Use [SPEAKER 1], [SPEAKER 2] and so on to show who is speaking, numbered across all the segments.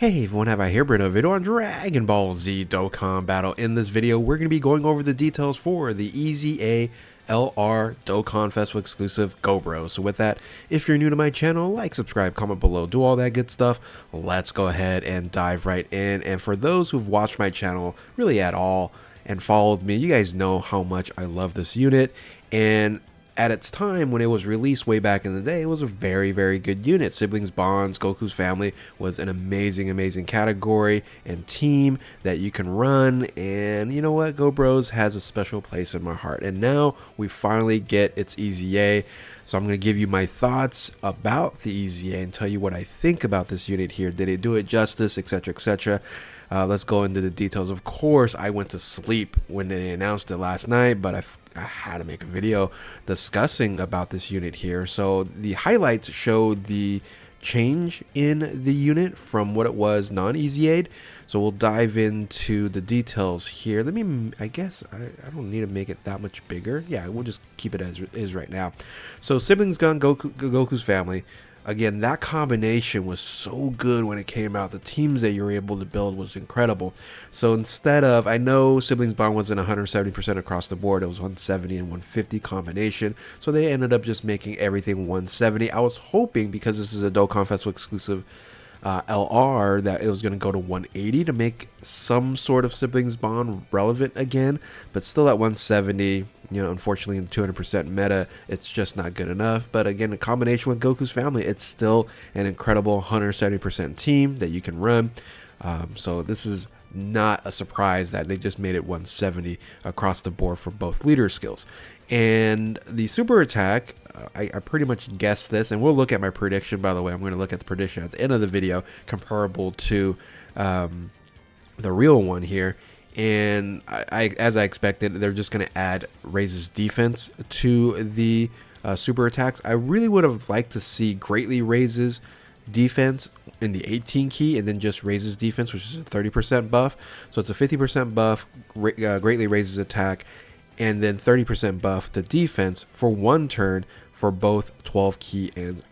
[SPEAKER 1] Hey everyone, have I here bring a video on Dragon Ball Z Dokkan Battle. In this video, we're going to be going over the details for the EZA LR Dokkan Festival exclusive GoBros. So with that, if you're new to my channel, like, subscribe, comment below, do all that good stuff. Let's go ahead and dive right in. And for those who've watched my channel really at all and followed me, you guys know how much I love this unit. And at its time, when it was released way back in the day, it was a very, very good unit. Siblings Bonds, Goku's family was an amazing, amazing category and team that you can run. And you know what? GoBros has a special place in my heart. And now we finally get its EZA. So I'm going to give you my thoughts about the EZA and tell you what I think about this unit here. Did it do it justice, etc., etc.? Let's go into the details. Of course, I went to sleep when they announced it last night, but I had to make a video discussing about this unit here. So the highlights show the change in the unit from what it was non-EZA'd. So we'll dive into the details here. I guess I don't need to make it that much bigger. Yeah, we'll just keep it as is right now. So Siblings Gun, Goku's family. Again, that combination was so good when it came out. The teams that you were able to build was incredible. So instead of, I know Siblings Bond wasn't 170% across the board. It was 170 and 150 combination. So they ended up just making everything 170. I was hoping, because this is a Dokkan Festival exclusive LR, that it was going to go to 180 to make some sort of Siblings Bond relevant again. But still at 170. You know, unfortunately, in 200% meta, it's just not good enough. But again, in combination with Goku's family, it's still an incredible 170% team that you can run. So this is not a surprise that they just made it 170 across the board for both leader skills. And the super attack, I pretty much guessed this, and we'll look at my prediction. By the way, I'm going to look at the prediction at the end of the video, comparable to the real one here. And as I expected, they're just going to add raises defense to the super attacks. I really would have liked to see greatly raises defense in the 18 key and then just raises defense, which is a 30% buff. So it's a 50% buff, greatly raises attack, and then 30% buff to defense for one turn for both 12 key and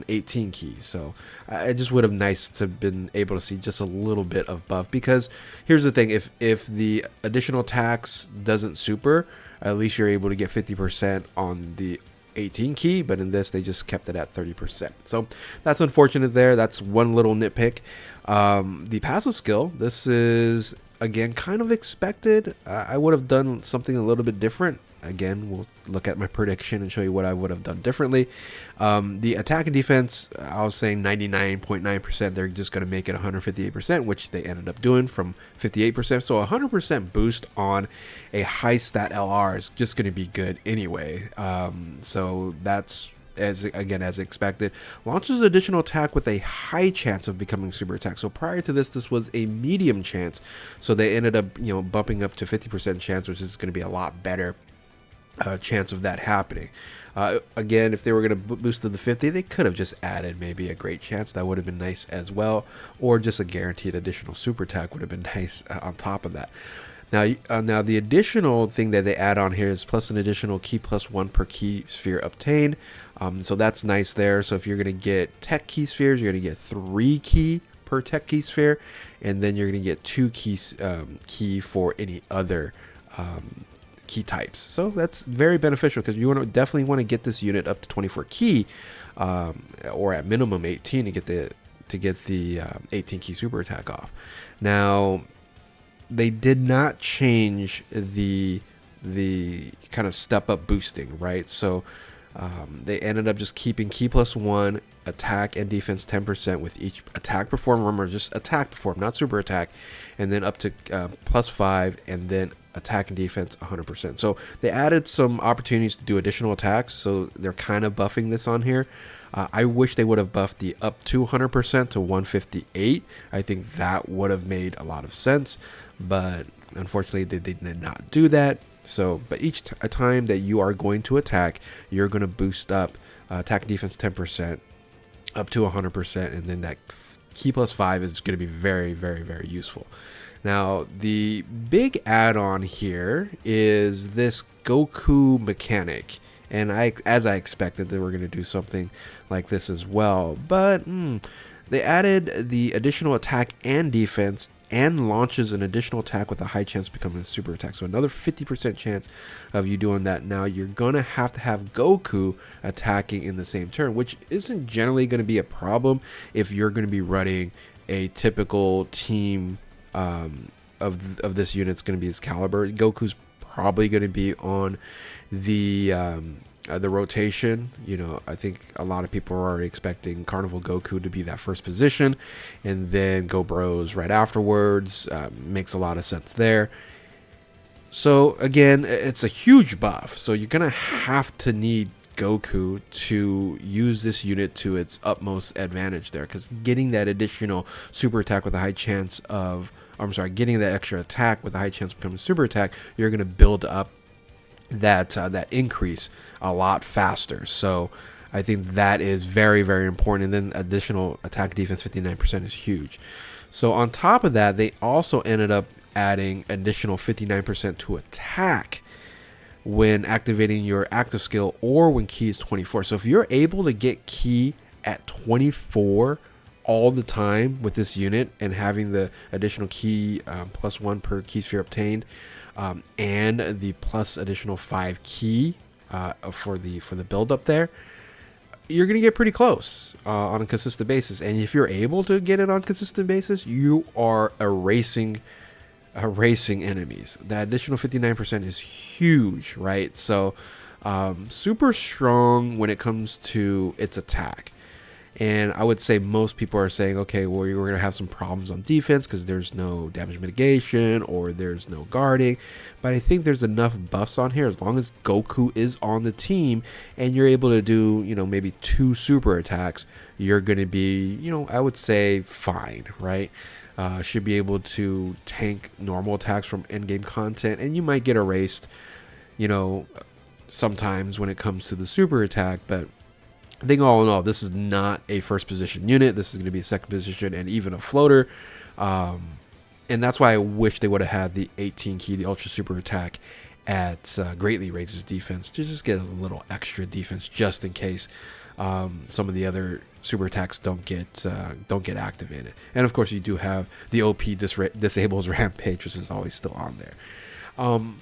[SPEAKER 1] 18 keys. So I just would have nice to have been able to see just a little bit of buff, because here's the thing, if the additional tax doesn't super, at least you're able to get 50% on the 18 key, but in this they just kept it at 30%. So that's unfortunate there. That's one little nitpick. The passive skill, this is again kind of expected. I would have done something a little bit different. Again, we'll look at my prediction and show you what I would have done differently. The attack and defense, I was saying 99.9%. They're just going to make it 158%, which they ended up doing from 58%. So 100% boost on a high stat LR is just going to be good anyway. So that's as expected. Launches additional attack with a high chance of becoming super attack. So prior to this was a medium chance. So they ended up, bumping up to 50% chance, which is going to be a lot better chance of that happening. Again, if they were going to boost to the 50, they could have just added maybe a great chance. That would have been nice as well, or just a guaranteed additional super attack would have been nice on top of that. Now the additional thing that they add on here is plus an additional key +1 per key sphere obtained. So that's nice there. So if you're going to get tech key spheres, you're going to get 3 key per tech key sphere, and then you're going to get 2 key for any other key types. So that's very beneficial, because you definitely want to get this unit up to 24 key, or at minimum 18 to get the 18 key super attack off. Now they did not change the kind of step up boosting, right? So they ended up just keeping key +1, attack and defense 10% with each attack perform. Remember, just attack perform, not super attack, and then up to +5, and then attack and defense 100%. So they added some opportunities to do additional attacks, so they're kind of buffing this on here. I wish they would have buffed the up to 100% to 158. I think that would have made a lot of sense, but unfortunately they did not do that. So, but each time that you are going to attack, you're going to boost up attack and defense 10% up to 100%, and then that key +5 is going to be very, very, very useful. Now, the big add-on here is this Goku mechanic, and as I expected, they were going to do something like this as well. But They added the additional attack and defense and launches an additional attack with a high chance of becoming a super attack. So another 50% chance of you doing that. Now you're going to have Goku attacking in the same turn, which isn't generally going to be a problem if you're going to be running a typical team of this unit's going to be Excalibur. Goku's probably going to be on the rotation. You know, I think a lot of people are already expecting Carnival Goku to be that first position, and then GoBros right afterwards. Makes a lot of sense there. So again, it's a huge buff, so you're gonna have to need Goku to use this unit to its utmost advantage there, because getting that additional super attack with a high chance of, getting that extra attack with a high chance of becoming a super attack, you're gonna build up that increase a lot faster. So I think that is very, very important. And then additional attack defense 59% is huge. So on top of that, they also ended up adding additional 59% to attack when activating your active skill or when key is 24. So if you're able to get key at 24 all the time with this unit and having the additional key +1 per key sphere obtained, and the plus additional 5 key for the build up there, you're gonna get pretty close on a consistent basis. And if you're able to get it on a consistent basis, you are erasing enemies. That additional 59% is huge, right? So super strong when it comes to its attack. And I would say most people are saying, okay, well, we're going to have some problems on defense because there's no damage mitigation or there's no guarding. But I think there's enough buffs on here as long as Goku is on the team and you're able to do, maybe 2 super attacks, you're going to be, I would say fine, right? Should be able to tank normal attacks from endgame content, and you might get erased, sometimes when it comes to the super attack, but I think all in all, this is not a first position unit. This is going to be a second position and even a floater. And that's why I wish they would have had the 18 key, the ultra super attack at greatly raises defense to just get a little extra defense just in case some of the other super attacks don't get activated. And of course, you do have the OP disables rampage, which is always still on there.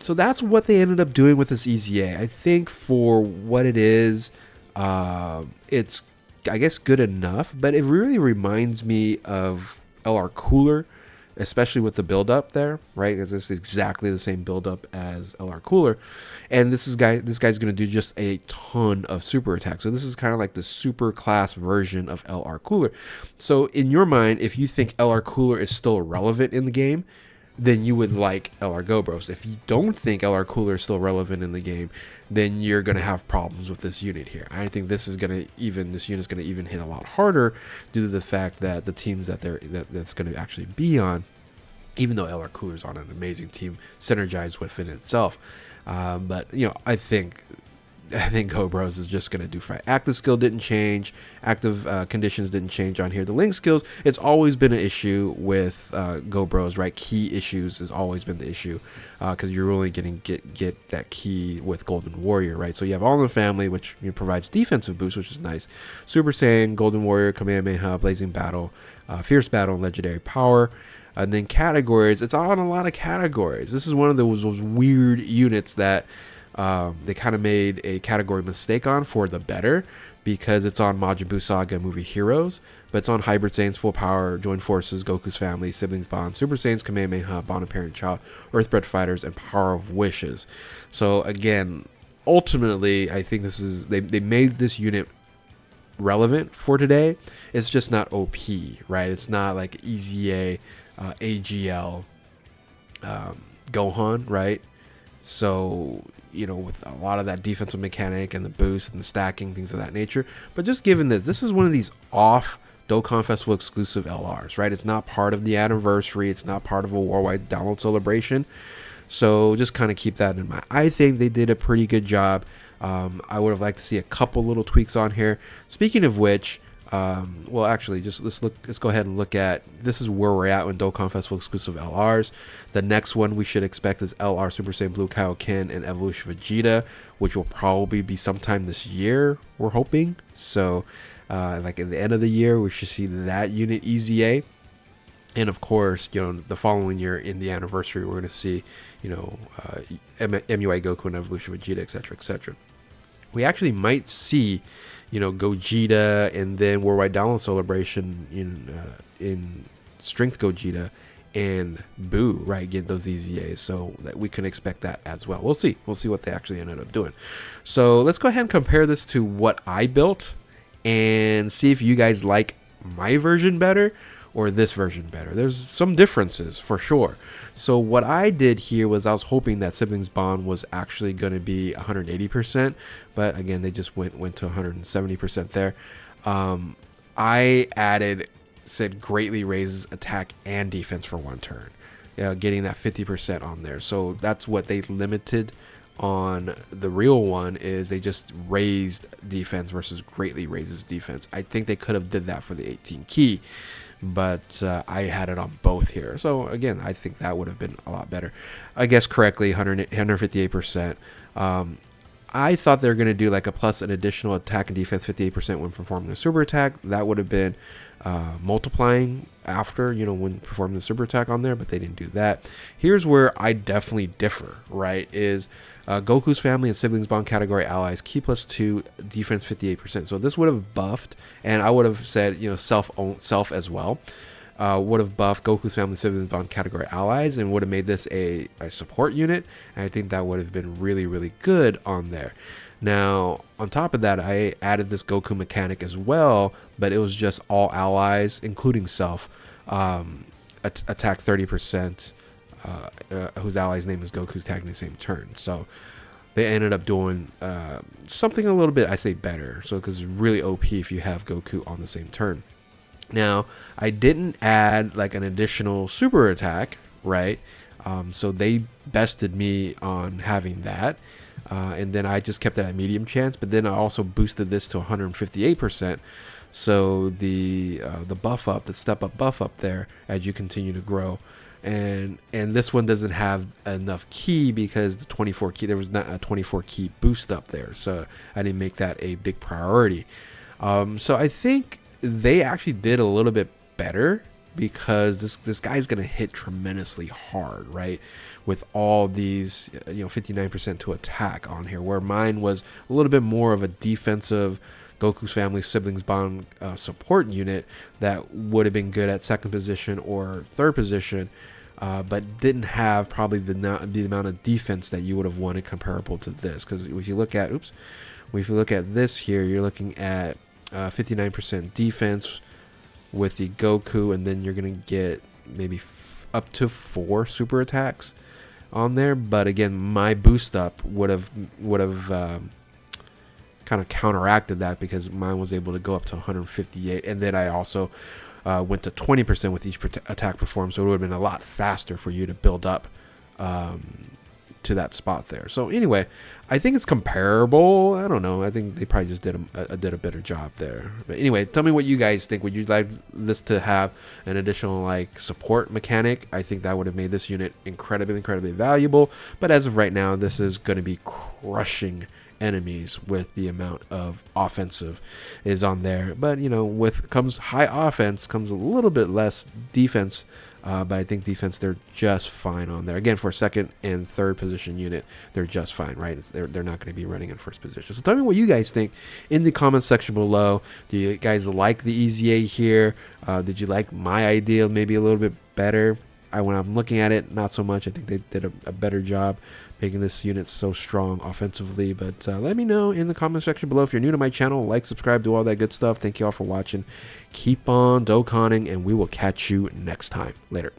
[SPEAKER 1] So that's what they ended up doing with this EZA. I think for what it is, it's, I guess, good enough, but it really reminds me of LR Cooler, especially with the build up there, right? It's exactly the same build up as LR Cooler, and this guy's going to do just a ton of super attacks. So this is kind of like the super class version of LR Cooler. So in your mind, if you think LR Cooler is still relevant in the game, then you would like LR GoBros. If you don't think LR Cooler is still relevant in the game, then you're going to have problems with this unit here. I think this unit's going to even hit a lot harder due to the fact that the teams that's going to actually be on, even though LR Cooler is on an amazing team, synergized within itself. But I think GoBros is just going to do fine. Active skill didn't change. Active conditions didn't change on here. The link skills, it's always been an issue with GoBros, right? Key issues has always been the issue because you're only getting get that key with Golden Warrior, right? So you have All in the Family, which provides defensive boost, which is nice. Super Saiyan, Golden Warrior, Kamehameha, Blazing Battle, Fierce Battle, and Legendary Power. And then categories, it's on a lot of categories. This is one of those weird units that they kind of made a category mistake on for the better, because it's on Majin Buu Saga Movie Heroes, but it's on Hybrid Saiyans, Full Power, Joined Forces, Goku's Family, Siblings Bond, Super Saiyans, Kamehameha, Bond of Parent Child, Earthbred Fighters, and Power of Wishes. So again, ultimately, I think this is they made this unit relevant for today. It's just not OP, right? It's not like EZA, AGL, Gohan, right? So with a lot of that defensive mechanic and the boost and the stacking, things of that nature. But just given that this is one of these off Dokkan Festival exclusive LRs, right? It's not part of the anniversary. It's not part of a worldwide download celebration. So just kind of keep that in mind. I think they did a pretty good job. I would have liked to see a couple little tweaks on here. Speaking of which, well, actually, just let's go ahead and look at, this is where we're at with Dokkan Festival exclusive LRs. The next one we should expect is LR Super Saiyan Blue Kaioken and Evolution Vegeta, which will probably be sometime this year, we're hoping. So like at the end of the year, we should see that unit EZA. And of course, the following year in the anniversary, we're going to see, MUI Goku and Evolution Vegeta, etc., etc. We actually might see, Gogeta and then Worldwide Download Celebration in Strength Gogeta and Boo, right? Get those EZAs, so that we can expect that as well. We'll see. We'll see what they actually ended up doing. So let's go ahead and compare this to what I built and see if you guys like my version better or this version better. There's some differences for sure. So what I did here was I was hoping that Siblings Bond was actually going to be 180%, but again, they just went to 170% there. I said greatly raises attack and defense for 1 turn, getting that 50% on there. So that's what they limited on the real one, is they just raised defense versus greatly raises defense. I think they could have did that for the 18 key, but I had it on both here. So again, I think that would have been a lot better. I guess correctly, 158%. I thought they were going to do like a plus an additional attack and defense 58% when performing a super attack. That would have been multiplying after, when performing the super attack on there, but they didn't do that. Here's where I definitely differ, right, is Goku's family and siblings bond category allies, key +2, defense 58%. So this would have buffed, and I would have said, self as well. Would have buffed Goku's family siblings bond category allies and would have made this a support unit. And I think that would have been really, really good on there. Now, on top of that, I added this Goku mechanic as well, but it was just all allies, including self, attack 30%, whose ally's name is Goku's tagging the same turn. So they ended up doing something a little bit, I say, better. So because it's really OP if you have Goku on the same turn. Now, I didn't add like an additional super attack, right? So they bested me on having that. And then I just kept it at medium chance, but then I also boosted this to 158%. So the buff up, the step up buff up there as you continue to grow. And this one doesn't have enough key because the 24 key, there was not a 24 key boost up there. So I didn't make that a big priority. So I think they actually did a little bit better because this guy's going to hit tremendously hard, right? With all these, 59% to attack on here, where mine was a little bit more of a defensive Goku's family siblings bond support unit that would have been good at 2nd position or 3rd position, but didn't have probably the amount of defense that you would have wanted comparable to this. Because if you look at, this here, you're looking at 59% defense with the Goku, and then you're gonna get maybe up to 4 super attacks on there. But again, my boost up would have kind of counteracted that because mine was able to go up to 158, and then I also went to 20% with each attack performed, so it would have been a lot faster for you to build up to that spot there. So anyway, I think it's comparable. I don't know. I think they probably just did a better job there. But anyway, tell me what you guys think. Would you like this to have an additional like support mechanic? I think that would have made this unit incredibly valuable. But as of right now, this is going to be crushing enemies with the amount of offensive is on there. But with comes high offense, comes a little bit less defense. But I think defense, they're just fine on there. Again, for 2nd and 3rd position unit, they're just fine, right? They're not going to be running in 1st position. So tell me what you guys think in the comments section below. Do you guys like the EZA here? Did you like my idea maybe a little bit better? When I'm looking at it, not so much. I think they did a better job making this unit so strong offensively. But let me know in the comment section below. If you're new to my channel, like, subscribe, do all that good stuff. Thank you all for watching. Keep on Dokkaning, and we will catch you next time. Later.